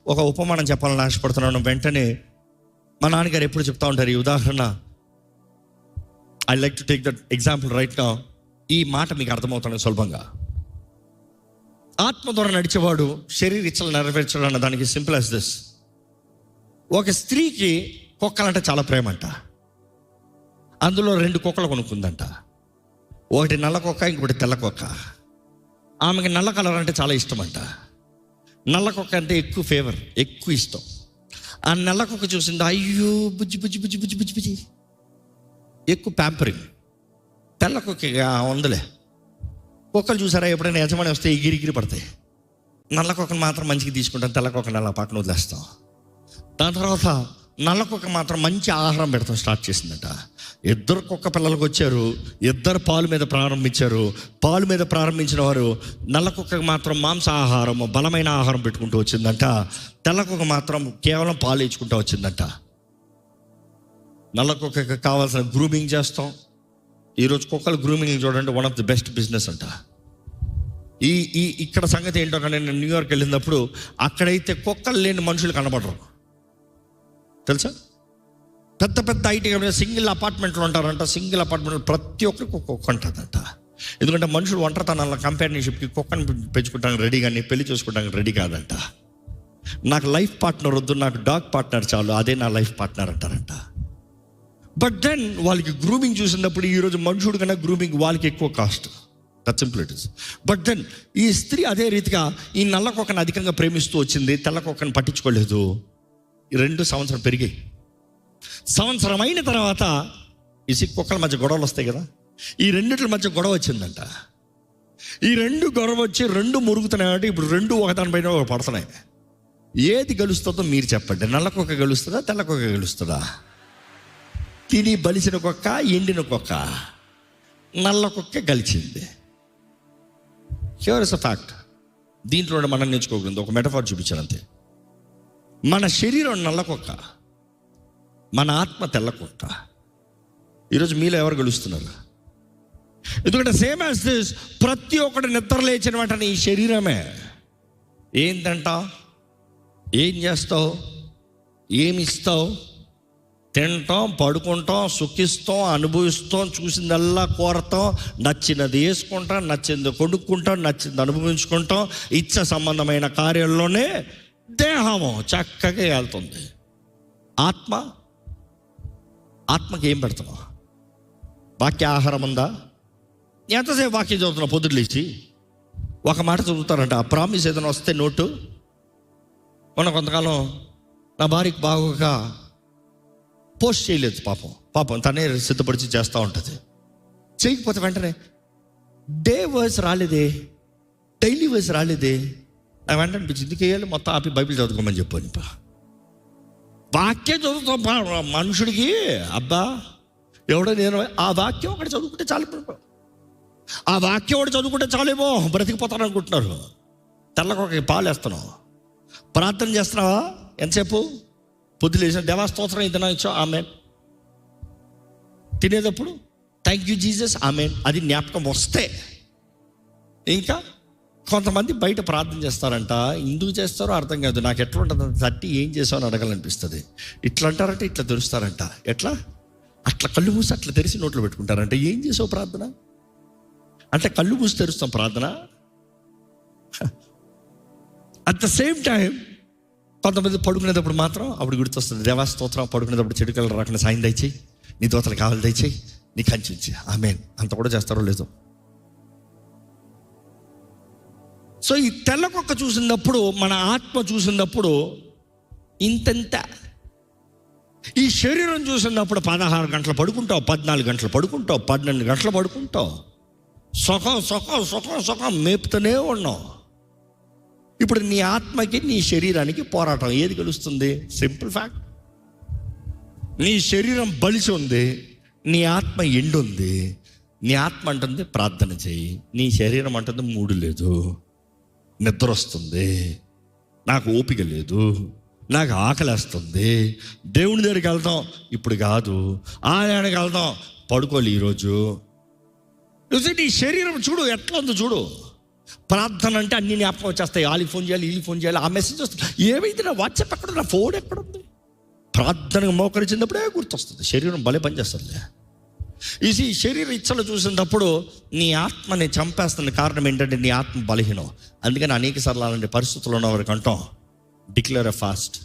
ఒక ఉపమానం చెప్పాలని ఆశపడుతున్నాను. వెంటనే మా నాన్నగారు ఎప్పుడు చెప్తా ఉంటారు ఈ ఉదాహరణ. I like to take that example right now. ఈ మాట మీకు అర్థమవుతుంది సులభంగా. ఆత్మ ద్వారా నడిచేవాడు శరీర ఇచ్చలు నెరవేర్చడం అన్న దానికి సింపుల్ యాజ్ దిస్. ఒక స్త్రీకి కుక్కలంటే చాలా ప్రేమ అంట. అందులో 2 కుక్కలు కొనుక్కుందంట. ఒకటి నల్ల కుక్క, ఇంకొకటి తెల్ల కుక్క. ఆమెకి నల్ల కలర్ అంటే చాలా ఇష్టం అంట. నల్ల కుక్క అంటే ఎక్కువ ఫేవర్, ఎక్కువ ఇష్టం. ఆ నల్ల కుక్క చూసింది, అయ్యో బుజ్జి బుజ్జి బుజ్జి బుజ్జి బుజ్జి బుజ్జి, ఎక్కువ ప్యాంపరింగ్. తెల్ల కుక్క ఉందిలే. కుక్కలు చూసారా ఎప్పుడైనా యజమాని వస్తే ఎగిరిగిరి పడతాయి. నల్ల కుక్కను మాత్రం మంచిగా తీసుకుంటాం, తెల్ల కుక్కను అలా పక్కన వదిలేస్తాం. దాని తర్వాత నల్ల కుక్క మాత్రం మంచి ఆహారం పెడతాం స్టార్ట్ చేసిందట. 2 కుక్క పిల్లలకు వచ్చారు, 2 పాలు మీద ప్రారంభించారు. పాలు మీద ప్రారంభించిన వారు నల్ల కుక్కకు మాత్రం మాంసాహారం, బలమైన ఆహారం పెట్టుకుంటూ వచ్చిందంట. తెల్ల కుక్క మాత్రం కేవలం పాలు ఇచ్చుకుంటూ వచ్చిందంట. నల్ల కుక్కకి కావాల్సిన గ్రూమింగ్ చేస్తాం. ఈరోజు కుక్కల గ్రూమింగ్ చూడండి, one of the best business అంట. ఇక్కడ సంగతి ఏంటో కానీ నేను న్యూయార్క్ వెళ్ళినప్పుడు అక్కడైతే కుక్కలు లేని మనుషులు కనబడరు తెలుసా. పెద్ద పెద్ద ఐటీ సింగిల్ అపార్ట్మెంట్లో ఉంటారంట. సింగిల్ అపార్ట్మెంట్లో ప్రతి ఒక్కరికి కుక్క ఉంటుందంట. ఎందుకంటే మనుషులు ఒంటరితనాల కంపానియన్షిప్కి కుక్కని పెంచుకుంటానికి రెడీ, కానీ పెళ్లి చేసుకోవడానికి రెడీ కాదంట. నాకు లైఫ్ పార్ట్నర్ వద్దు, నాకు డాగ్ పార్ట్నర్ చాలు, అదే నా లైఫ్ పార్ట్నర్ అంటారంట. బట్ దెన్ వాళ్ళకి గ్రూమింగ్ చూసినప్పుడు ఈరోజు మనుషుడు కన్నా గ్రూమింగ్ వాళ్ళకి ఎక్కువ cost. That simple it is. But then ఈ స్త్రీ అదే రీతిగా ఈ నల్ల కుక్కను అధికంగా ప్రేమిస్తూ వచ్చింది, తెల్ల కుక్కను పట్టించుకోలేదు. ఈ 2 సంవత్సరం పెరిగాయి. సంవత్సరం అయిన తర్వాత ఈ కుక్కల మధ్య గొడవలు వస్తాయి కదా, ఈ 2 మధ్య గొడవ వచ్చిందంట. ఈ 2 గొడవ వచ్చి 2 మురుగుతున్నాయి అంటే ఇప్పుడు 2 ఒకదానిపైన పడుతున్నాయి. ఏది గెలుస్తుందో మీరు చెప్పండి. నల్ల కుక్క గెలుస్తుందా, తెల్ల కుక్క గెలుస్తుందా? తిని బలిసిన కుక్క, ఎండిన కుక్క? నల్ల కుక్క గెలిచింది. Here is a fact. దీంట్లో మనం నేర్చుకోకూడదు. ఒక మెటఫార్ చూపించాను అంతే. మన శరీరం నల్ల కుక్క, మన ఆత్మ తెల్ల కుక్క. ఈరోజు మీలో ఎవరు గెలుస్తున్నారు? ఎందుకంటే సేమ్ యాజ్ దిస్, ప్రతి ఒక్కటి నిద్ర లేచిన వెంటనే ఈ శరీరమే ఏం తింటావు, ఏం చేస్తావు, ఏమి ఇస్తావు, తింటాం, పడుకుంటాం, సుఖిస్తాం, అనుభవిస్తాం, చూసిందల్లా కోరతాం, నచ్చినది వేసుకుంటాం, నచ్చింది కొనుక్కుంటాం, నచ్చింది అనుభవించుకుంటాం. ఇచ్చ సంబంధమైన కార్యాల్లోనే దేహము చక్కగా వెళ్తుంది. ఆత్మకి ఏం పెడుతున్నావు? వాక్య ఆహారం ఉందా? ఎంతసేపు వాక్యం చదువుతున్నావు? పొద్దున్న లేచి ఒక మాట చదువుతారంట. ఆ ప్రామిస్ ఏదైనా వస్తే నోటు. కొంతకాలం నా భార్యకి బాగా పోస్ట్ చేయలేదు. పాపం తనే సిద్ధపరిచి చేస్తూ ఉంటుంది. చేయకపోతే వెంటనే డే వర్స్ రాలేదే, డైలీ వర్స్ రాలేదే, నాకు వెంటనే అనిపించింది ఎందుకు వేయాలి, మొత్తం ఆపి బైబిల్ చదువుకోమని చెప్పాను. వాక్యం చదువుతాం మనుషుడికి. అబ్బా ఎవడో నేను ఆ వాక్యం ఒకటి చదువుకుంటే చాలు, ఆ వాక్యం ఒకటి చదువుకుంటే చాలేమో బ్రతికిపోతాను అనుకుంటున్నారు. తెల్లకొక పాలు వేస్తున్నావు, ప్రార్థన చేస్తున్నావా ఎంతసేపు? పొద్దులు వేసిన దేవాస్తోత్రం ఇది ఇచ్చా ఆమెన్, తినేటప్పుడు థ్యాంక్ యూ జీసస్ ఆమెన్, అది జ్ఞాపకం వస్తే. ఇంకా కొంతమంది బయట ప్రార్థన చేస్తారంట. ఎందుకు చేస్తారో అర్థం కాదు. నాకు ఎట్లా ఉంటుంది తట్టి ఏం చేసావు అని అడగాలనిపిస్తుంది. ఇట్లా అంటారంటే ఇట్లా తెరుస్తారంట. ఎట్లా? అట్లా కళ్ళు మూసి అట్లా తెరిచి నోట్లో పెట్టుకుంటారంట. ఏం చేసావు ప్రార్థన అంటే కళ్ళు మూసి తెరుస్తాం ప్రార్థన. అట్ ద సేమ్ టైం కొంతమంది పడుకునేటప్పుడు మాత్రం అప్పుడు గుర్తొస్తుంది దేవాస్తోత్రం. పడుకునేటప్పుడు చెడు కలర్ రాకుండా సాయం దయచేయి, నీ దోతలు కావాలి దయచేయి, నీ కంచి ఆమెన్. అంత కూడా చేస్తారో లేదో. సో ఈ తెల్ల కుక్క చూసినప్పుడు, మన ఆత్మ చూసినప్పుడు ఇంతంత. ఈ శరీరం చూసినప్పుడు 16 గంటలు పడుకుంటావు, 14 గంటలు పడుకుంటావు, 12 గంటలు పడుకుంటావు, సుఖం మేపుతూనే ఉన్నావు. ఇప్పుడు నీ ఆత్మకి నీ శరీరానికి పోరాటం. ఏది గెలుస్తుంది? Simple fact. నీ శరీరం బలిసి ఉంది, నీ ఆత్మ ఎండుంది. నీ ఆత్మ అంటుంది ప్రార్థన చేయి, నీ శరీరం అంటుంది మూడు లేదు, నిద్ర వస్తుంది, నాకు ఓపిక లేదు, నాకు ఆకలేస్తుంది, దేవుని దగ్గరికి వెళ్తాం ఇప్పుడు కాదు, ఆయనకి వెళ్తాం పడుకోవాలి ఈరోజు. నీ శరీరం చూడు ఎట్లా ఉందో చూడు. ప్రార్థన అంటే అన్ని జ్ఞాపకం వచ్చేస్తాయి. వాళ్ళకి ఫోన్ చేయాలి, వీళ్ళకి ఫోన్ చేయాలి, ఆ మెసేజ్ వస్తుంది. ఏమైంది నా వాట్సాప్ ఎక్కడ, నా ఫోన్ ఎక్కడుంది? ప్రార్థనకు మోకరించినప్పుడే గుర్తొస్తుంది. శరీరం భలే పనిచేస్తుంది. ఈ శరీర ఇచ్చలు చూసినప్పుడు నీ ఆత్మని చంపేస్తున్న కారణం ఏంటంటే నీ ఆత్మ బలహీనం. అందుకని అనేక సార్లు అలాంటి పరిస్థితుల్లో ఉన్న వారికి అంటాం డిక్లేర్ ఎ ఫాస్ట్.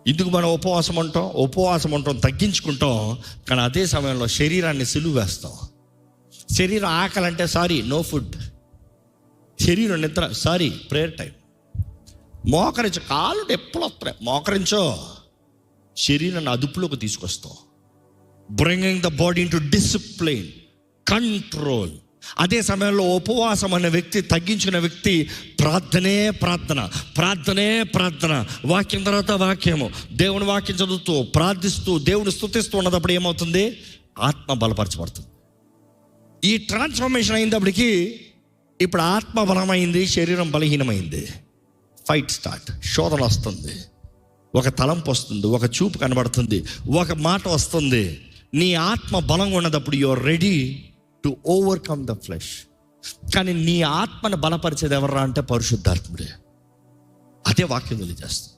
ఇందుకు మనం ఉపవాసం ఉంటాం, తగ్గించుకుంటాం. కానీ అదే సమయంలో శరీరాన్ని సిలువ వేస్తాం. శరీరం ఆకలి అంటే సారీ నో ఫుడ్, శరీరం నిద్ర సారీ ప్రేయర్ టైం. మోకరించు, కాళ్ళు ఎప్పుడు వస్తున్నాయి, మోకరించో శరీరాన్ని అదుపులోకి తీసుకొస్తాం. Bringing the body into discipline, control. అదే సమయంలో ఉపవాసం అనే వ్యక్తి, తగ్గించుకున్న వ్యక్తి ప్రార్థనే ప్రార్థన, వాక్యం తర్వాత వాక్యము, దేవుని వాక్యం చదువుతూ ప్రార్థిస్తూ దేవుని స్తుతిస్తూ ఉన్నప్పుడు ఏమవుతుంది? ఆత్మ బలపరచబడుతుంది. ఈ ట్రాన్స్ఫర్మేషన్ అయినప్పటికీ ఇప్పుడు ఆత్మ బలమైంది, శరీరం బలహీనమైంది. Fight start. శోధన వస్తుంది, ఒక తలంపు వస్తుంది, ఒక చూపు కనబడుతుంది, ఒక మాట వస్తుంది. నీ ఆత్మ బలంగా ఉన్నప్పుడు you are ready to overcome the flesh. కానీ నీ ఆత్మను బలపరిచేది ఎవర్రా అంటే పరిశుద్ధాత్ముడే. అదే వాక్యం తెలియజేస్తుంది.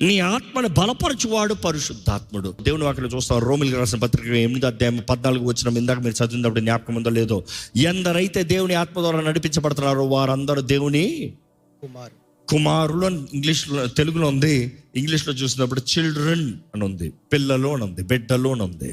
నీ ఆత్మను బలపరచువాడు పరిశుద్ధాత్ముడు. దేవుని వాక్యం చూస్తాం. రోమిలికి రాసిన పత్రిక 8:14 ఇందాక మీరు చదివినప్పుడు జ్ఞాపకం ఉందో లేదో, ఎందరైతే దేవుని ఆత్మ ద్వారా నడిపించబడుతున్నారో వారందరూ దేవుని కుమారులు. ఇంగ్లీష్లో, తెలుగులో ఉంది. ఇంగ్లీష్లో చూసినప్పుడు చిల్డ్రన్ అని ఉంది, పిల్లలు అని ఉంది, బిడ్డలు అని ఉంది.